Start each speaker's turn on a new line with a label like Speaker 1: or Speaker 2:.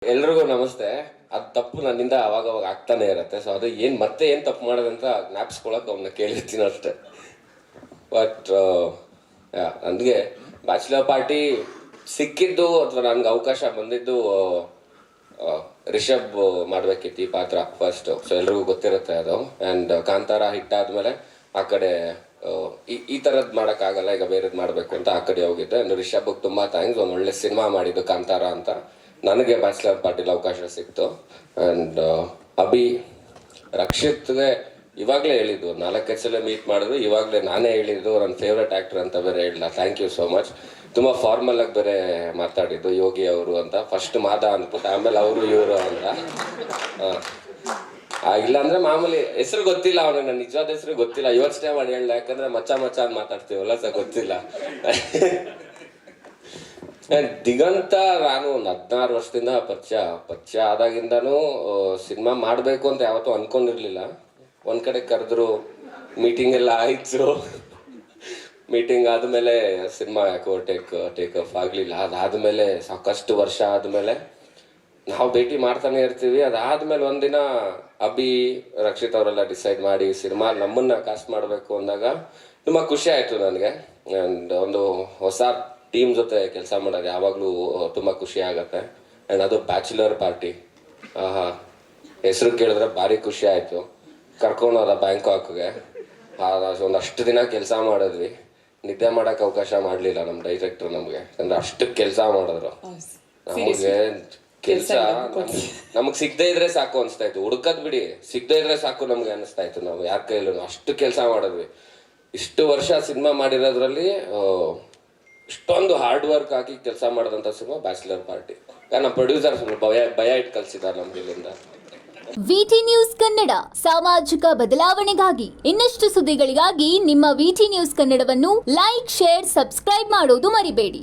Speaker 1: ಎಲ್ರಿಗೂ ನಮಸ್ತೆ. ಅದು ತಪ್ಪು ನನ್ನಿಂದ ಅವಾಗ ಆಗ್ತಾನೆ ಇರುತ್ತೆ. ಸೊ ಅದು ಮತ್ತೆ ಏನು ತಪ್ಪು ಮಾಡೋದಂತ ಜ್ಞಾಪಿಸ್ಕೊಳಕ್ಕೆ ಅವನ್ನ ಕೇಳಿರ್ತೀನಿ ಅಷ್ಟೇ. ಬಟ್ ನನಗೆ ಬ್ಯಾಚುಲರ್ ಪಾರ್ಟಿ ಸಿಕ್ಕಿದ್ದು ಅಥವಾ ನನಗೆ ಅವಕಾಶ ಬಂದಿದ್ದು ರಿಷಬ್ ಮಾಡಬೇಕಿತ್ತು ಈ ಪಾತ್ರ ಫಸ್ಟು. ಸೊ ಎಲ್ರಿಗೂ ಗೊತ್ತಿರುತ್ತೆ ಅದು. ಆ್ಯಂಡ್ ಕಾಂತಾರ ಹಿಟ್ ಆದಮೇಲೆ ಆ ಕಡೆ ಈ ಥರದ್ದು ಮಾಡೋಕ್ಕಾಗಲ್ಲ, ಈಗ ಬೇರೆದು ಮಾಡಬೇಕು ಅಂತ ಆ ಕಡೆ ಹೋಗಿದ್ದೆ. ಆ್ಯಂಡ್ ರಿಷಬ್ಗೆ ತುಂಬ ಥ್ಯಾಂಕ್ಸ್. ಒಂದು ಒಳ್ಳೆ ಸಿನಿಮಾ ಮಾಡಿದ್ದು ಕಾಂತಾರ ಅಂತ. ನನಗೆ ಬ್ಯಾಚುಲರ್ ಪಾರ್ಟಿಲಿ ಅವಕಾಶ ಸಿಕ್ತು. ಆ್ಯಂಡ್ ಅಭಿ ರಕ್ಷಿತ್ಗೆ ಇವಾಗಲೇ ಹೇಳಿದ್ದು, 4-5 ಸಲ ಮೀಟ್ ಮಾಡಿದ್ರು. ಇವಾಗಲೇ ನಾನೇ ಹೇಳಿದ್ದು ನನ್ನ ಫೇವ್ರೆಟ್ ಆ್ಯಕ್ಟರ್ ಅಂತ ಬೇರೆ ಹೇಳಿಲ್ಲ. Thank you so much. ತುಂಬ ಫಾರ್ಮಲಾಗಿ ಬೇರೆ ಮಾತಾಡಿದ್ದು, ಯೋಗಿ ಅವರು ಅಂತ. ಫಸ್ಟ್ ಮಾದ ಅಂದ್ಬಿಟ್ಟು ಆಮೇಲೆ ಅವರು ಇವರು ಅಂತ. ಇಲ್ಲಾಂದ್ರೆ ಮಾಮೂಲಿ ಹೆಸರು ಗೊತ್ತಿಲ್ಲ ಅವನಿಗೆ, ನನ್ನ ನಿಜವಾದ ಹೆಸರು ಗೊತ್ತಿಲ್ಲ. ಯೋಚನೆ ಮಾಡಿ ಹೇಳಲ್ಲ, ಯಾಕಂದ್ರೆ ಮಚ್ಚ ಅಂತ ಮಾತಾಡ್ತೀವಲ್ಲ, ಸಹ ಗೊತ್ತಿಲ್ಲ. ದಿಗಂತ ನಾನು ಒಂದು 16 ವರ್ಷದಿಂದ ಪರಿಚಯ ಆದಾಗಿಂದನೂ ಸಿನಿಮಾ ಮಾಡಬೇಕು ಅಂತ ಯಾವತ್ತೂ ಅಂದ್ಕೊಂಡಿರ್ಲಿಲ್ಲ. ಒಂದು ಕಡೆ ಕರೆದ್ರು, ಮೀಟಿಂಗ್ ಎಲ್ಲ ಆಯಿತು. ಮೀಟಿಂಗ್ ಆದಮೇಲೆ ಸಿನಿಮಾ ಯಾಕೋ ಟೇಕ್ ಆಫ್ ಆಗಲಿಲ್ಲ. ಅದಾದಮೇಲೆ ಸಾಕಷ್ಟು ವರ್ಷ ಆದಮೇಲೆ ನಾವು ಭೇಟಿ ಮಾಡ್ತಾನೆ ಇರ್ತೀವಿ. ಅದಾದಮೇಲೆ ಒಂದಿನ ಅಭಿ ರಕ್ಷಿತ್ ಅವರೆಲ್ಲ ಡಿಸೈಡ್ ಮಾಡಿ ಸಿನಿಮಾ ನಮ್ಮನ್ನು ಕಾಸ್ಟ್ ಮಾಡಬೇಕು ಅಂದಾಗ ತುಂಬ ಖುಷಿ ಆಯಿತು ನನಗೆ. ಆ್ಯಂಡ್ ಒಂದು ಹೊಸ ಟೀಮ್ ಜೊತೆ ಕೆಲಸ ಮಾಡೋದು ಯಾವಾಗಲೂ ತುಂಬ ಖುಷಿ ಆಗುತ್ತೆ. ಆ್ಯಂಡ್ ಅದು ಬ್ಯಾಚುಲರ್ ಪಾರ್ಟಿ. ಹೆಸರು ಕೇಳಿದ್ರೆ ಭಾರಿ ಖುಷಿ ಆಯಿತು. ಕರ್ಕೊಂಡೋದ ಬ್ಯಾಂಕಾಕ್ಗೆ. ಒಂದಷ್ಟು ದಿನ ಕೆಲಸ ಮಾಡಿದ್ವಿ. ನಿದ್ದೆ ಮಾಡೋಕ್ಕೆ ಅವಕಾಶ ಮಾಡಲಿಲ್ಲ ನಮ್ಮ ಡೈರೆಕ್ಟ್ರು ನಮಗೆ. ಅಂದರೆ ಅಷ್ಟು ಕೆಲಸ ಮಾಡಿದ್ರು. ನಮಗೆ ಕೆಲಸ ನಮಗೆ ಸಿಗದೇ ಇದ್ರೆ ಸಾಕು ಅನಿಸ್ತಾ ಇತ್ತು. ಹುಡ್ಕದ್ ಬಿಡಿ, ಸಿಗದೇ ಇದ್ರೆ ಸಾಕು ನಮಗೆ ಅನಿಸ್ತಾ ಇತ್ತು. ನಾವು ಯಾರ ಕೈಲೂ ಅಷ್ಟು ಕೆಲಸ ಮಾಡಿದ್ವಿ. ಇಷ್ಟು ವರ್ಷ ಸಿನಿಮಾ ಮಾಡಿರೋದ್ರಲ್ಲಿ ಇಷ್ಟೊಂದು ಹಾರ್ಡ್ ವರ್ಕ್ ಹಾಕಿ ಕೆಲಸ ಮಾಡಿದಂಥ ಸಿನಿಮಾ ಬ್ಯಾಚುಲರ್ ಪಾರ್ಟಿ. ನಮ್ಮ ಪ್ರೊಡ್ಯೂಸರ್ ಭಯ ಇಟ್ಟು ಕಲಿಸಿದ್ದಾರೆ ನಮ್ಗೆ ಇಲ್ಲಿಂದ.
Speaker 2: ವಿಟಿ ನ್ಯೂಸ್ ಕನ್ನಡ, ಸಾಮಾಜಿಕ ಬದಲಾವಣೆಗಾಗಿ. ಇನ್ನಷ್ಟು ಸುದ್ದಿಗಳಿಗಾಗಿ ನಿಮ್ಮ ವಿಟಿ ನ್ಯೂಸ್ ಕನ್ನಡವನ್ನು ಲೈಕ್, ಶೇರ್, ಸಬ್ಸ್ಕ್ರೈಬ್ ಮಾಡೋದು ಮರಿಬೇಡಿ.